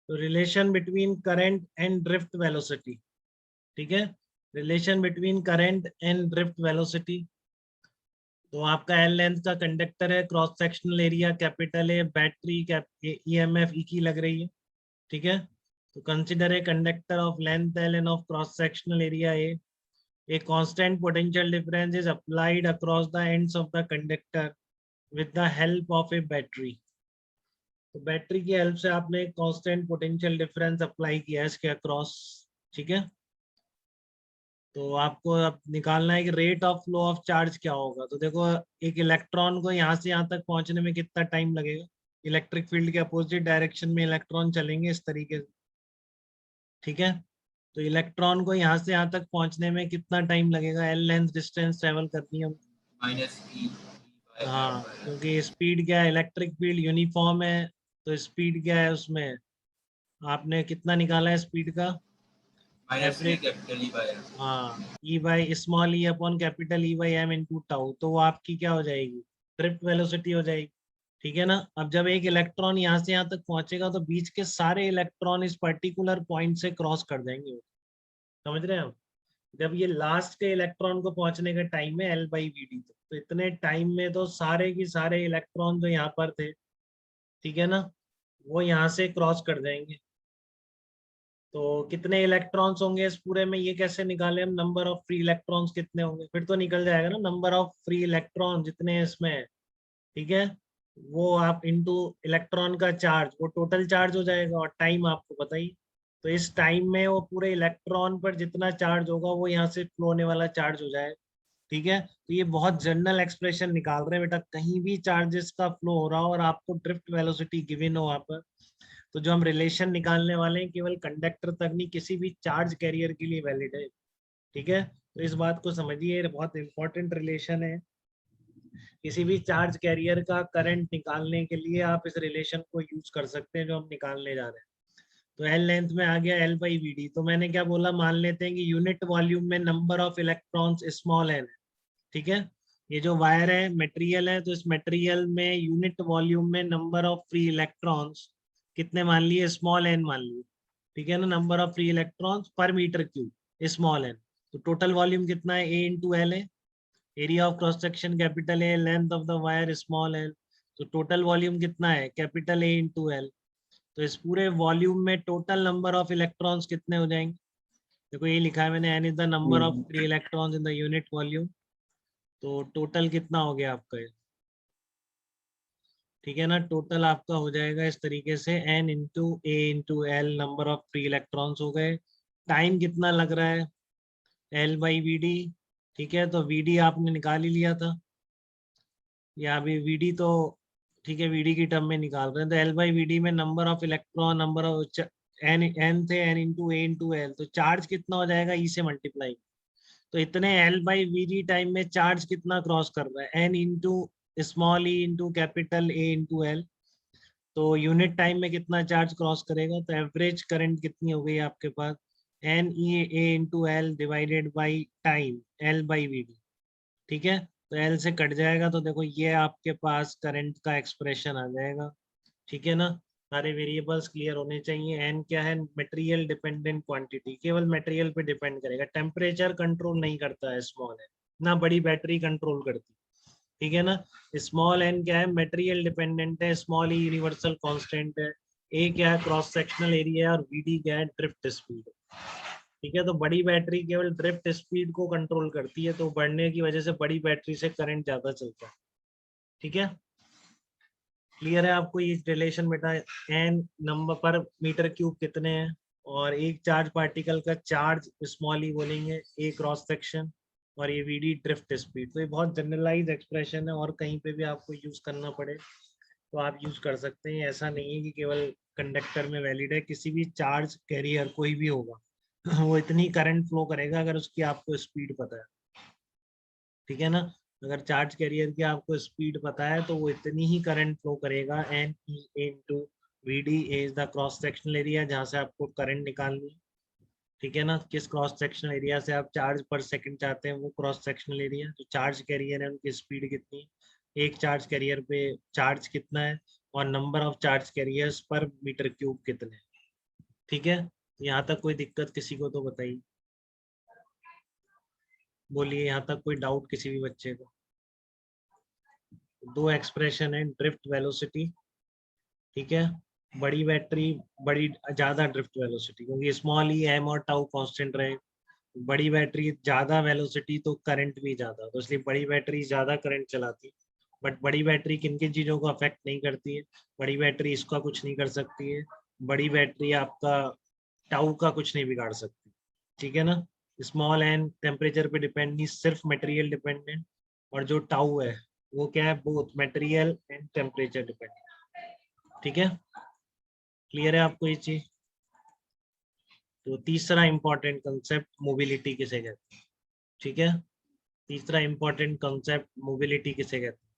तो relation between current and drift velocity, ठीक है, relation between current and drift velocity. तो आपका एल लेंथ का कंडक्टर है, क्रॉस सेक्शनल एरिया कैपिटल है, बैटरी ईएमएफ ई की लग रही है, ठीक है। तो consider a conductor of length L end of cross sectional area A, a constant potential difference is applied across the ends of the conductor with the help of a battery। तो battery की help से आपने एक constant potential difference apply किया है इसके across, ठीक है। तो आपको अब निकालना है कि rate of flow of charge क्या होगा। तो देखो, एक इलेक्ट्रॉन को यहाँ से यहाँ तक पहुंचने में कितना टाइम लगेगा। इलेक्ट्रिक फील्ड के अपोजिट डायरेक्शन में इलेक्ट्रॉन चलेंगे इस तरीके से, ठीक है। तो इलेक्ट्रॉन को यहाँ से यहाँ तक पहुंचने में कितना टाइम लगेगा, एल लेंथ डिस्टेंस ट्रेवल करनी है माइनस ई। हाँ, क्योंकि स्पीड क्या है, इलेक्ट्रिक फील्ड यूनिफॉर्म है, तो स्पीड क्या है उसमें, आपने कितना निकाला है स्पीड का minus E average, capital E by M. हाँ, E by small E upon capital E by M into tau, तो वो आपकी क्या हो जाएगी, ड्रिफ्ट वेलोसिटी हो जाएगी, ठीक है ना। अब जब एक इलेक्ट्रॉन यहाँ से यहाँ तक पहुंचेगा तो बीच के सारे इलेक्ट्रॉन इस पर्टिकुलर पॉइंट से क्रॉस कर जाएंगे, समझ रहे हैं आप। जब ये लास्ट के इलेक्ट्रॉन को पहुंचने का टाइम है एल बाई वी डी, तो इतने टाइम में तो सारे की सारे इलेक्ट्रॉन जो यहाँ पर थे, ठीक है ना, वो यहाँ से क्रॉस कर जाएंगे। तो कितने इलेक्ट्रॉन्स होंगे इस पूरे में, ये कैसे निकाले हम, नंबर ऑफ फ्री इलेक्ट्रॉन्स कितने होंगे, फिर तो निकल जाएगा ना नंबर ऑफ फ्री इलेक्ट्रॉन जितने इसमें है, ठीक है। वो आप इनटू इलेक्ट्रॉन का चार्ज, वो टोटल चार्ज हो जाएगा, और टाइम आपको पता ही। तो इस टाइम में वो पूरे इलेक्ट्रॉन पर जितना चार्ज होगा वो यहाँ से फ्लो होने वाला चार्ज हो जाएगा, ठीक है। तो ये बहुत जनरल एक्सप्रेशन निकाल रहे हैं बेटा, कहीं भी चार्जेस का फ्लो हो रहा हो और आपको ड्रिफ्ट वेलोसिटी गिवन हो वहां पर, तो जो हम रिलेशन निकालने वाले हैं केवल कंडक्टर तक नहीं, किसी भी चार्ज कैरियर के लिए वैलिड है, ठीक है। तो इस बात को समझिए, बहुत इंपॉर्टेंट रिलेशन है। किसी भी चार्ज कैरियर का करंट निकालने के लिए आप इस रिलेशन को यूज कर सकते हैं जो हम निकालने जा रहे हैं। तो एल लेंथ में आ गया एल बाई वी डी। तो मैंने क्या बोला, मान लेते हैं कि यूनिट वॉल्यूम में number of electrons small n है, ठीक है। ये जो वायर है मटेरियल है, तो इस मटेरियल में यूनिट वॉल्यूम में नंबर ऑफ फ्री इलेक्ट्रॉन्स कितने मान लिए, स्मॉल एन मान लिए, ठीक है ना, नंबर ऑफ फ्री इलेक्ट्रॉन्स पर मीटर क्यूब स्मॉल एन। तो टोटल वॉल्यूम कितना है, ए इंटू एल है, area of cross section capital A, length of the wire small L. तो टोटल वॉल्यूम कितना है, कैपिटल ए इंटू एल। तो इस पूरे वॉल्यूम में टोटल नंबर ऑफ इलेक्ट्रॉन्स कितने हो जाएंगे, देखो ये लिखा है मैंने, n is the number of free electrons in the unit volume. तो टोटल कितना हो गया आपका, ठीक है ना, टोटल आपका हो जाएगा इस तरीके से, n into A into l number of free electrons हो गए। टाइम कितना लग रहा है, एल बाई वी डी, ठीक है। तो वी डी आपने निकाल ही लिया था, या अभी वी डी तो ठीक है, वी डी की टर्म में निकाल रहे हैं। तो एल बाई वी डी में number of electron, number of n, n थे n into A into l, तो चार्ज कितना हो जाएगा, ई से मल्टीप्लाई। तो इतने l by we d time में चार्ज कितना क्रॉस कर रहा है, n into small e into capital A into l. तो यूनिट टाइम में कितना चार्ज क्रॉस करेगा, तो एवरेज करंट कितनी हो गई आपके पास, N E A into L divided by time L by we D, ठीक है। तो एल से कट जाएगा, तो देखो ये आपके पास करंट का एक्सप्रेशन आ जाएगा, ठीक है ना। सारे वेरिएबल्स क्लियर होने चाहिए। एन क्या है, मटेरियल डिपेंडेंट क्वांटिटी, केवल मटेरियल पे डिपेंड करेगा, टेम्परेचर कंट्रोल नहीं करता है स्मॉल एन, ना बड़ी बैटरी कंट्रोल करती, ठीक है ना। स्मॉल एन क्या है, मटेरियल डिपेंडेंट है, स्मॉल ई यूनिवर्सल कांस्टेंट है, ए क्या है, क्रॉस सेक्शनल एरिया है, और वी डी क्या है, ड्रिफ्ट स्पीड, ठीक है। तो बड़ी बैटरी केवल ड्रिफ्ट स्पीड को कंट्रोल करती है, तो बढ़ने की वजह से बड़ी बैटरी से करंट ज्यादा चलता है, ठीक है। क्लियर है आपको ये रिलेशन बेटा, एन नंबर पर मीटर क्यूब कितने हैं, और एक चार्ज पार्टिकल का चार्ज स्मॉल ई बोलेंगे, ए क्रॉस सेक्शन, और ये वीडी ड्रिफ्ट स्पीड। तो ये बहुत जनरलाइज एक्सप्रेशन है, और कहीं पे भी आपको यूज करना पड़े तो आप यूज कर सकते हैं। ऐसा नहीं है कि केवल कंडक्टर में वैलिड है, किसी भी चार्ज कैरियर कोई भी होगा वो इतनी करंट फ्लो करेगा अगर उसकी आपको स्पीड पता है, ठीक है ना। अगर चार्ज कैरियर की आपको स्पीड पता है तो वो इतनी ही करंट फ्लो करेगा, n e into v d is the cross sectional area जहाँ से आपको करंट निकालनी है, ठीक है ना। किस क्रॉस सेक्शनल एरिया से आप चार्ज पर सेकंड चाहते हैं, वो क्रॉस सेक्शनल एरिया, जो चार्ज कैरियर है उनकी स्पीड कितनी, एक चार्ज कैरियर पे चार्ज कितना है, और नंबर ऑफ चार्ज कैरियर्स पर मीटर क्यूब कितने हैं, ठीक है, यहाँ तक कोई दिक्कत किसी को तो बताइए, बोलिए यहाँ तक कोई डाउट किसी भी बच्चे को। दो एक्सप्रेशन है, ड्रिफ्ट वेलोसिटी, ठीक है, बड़ी बैटरी बड़ी ज्यादा ड्रिफ्ट वेलोसिटी, क्योंकि स्मॉल ई एम और टाउ कांस्टेंट रहे, बड़ी बैटरी ज्यादा वेलोसिटी तो करंट भी ज्यादा, तो इसलिए बड़ी बैटरी ज्यादा करंट चलाती। बट बड़ी बैटरी किन किन चीजों को अफेक्ट नहीं करती है, बड़ी बैटरी इसका कुछ नहीं कर सकती है, बड़ी बैटरी आपका टाउ का कुछ नहीं बिगाड़ सकती, ठीक है ना। स्मॉल एंड टेम्परेचर पे डिपेंड नहीं, सिर्फ मटेरियल डिपेंडेंट, और जो टाउ है वो क्या है, both material and temperature dependent, ठीक है। क्लियर है आपको ये चीज। तो तीसरा इंपॉर्टेंट कंसेप्ट मोबिलिटी किसे कहते हैं, ठीक है, तीसरा इंपॉर्टेंट कंसेप्ट मोबिलिटी किसे कहते हैं।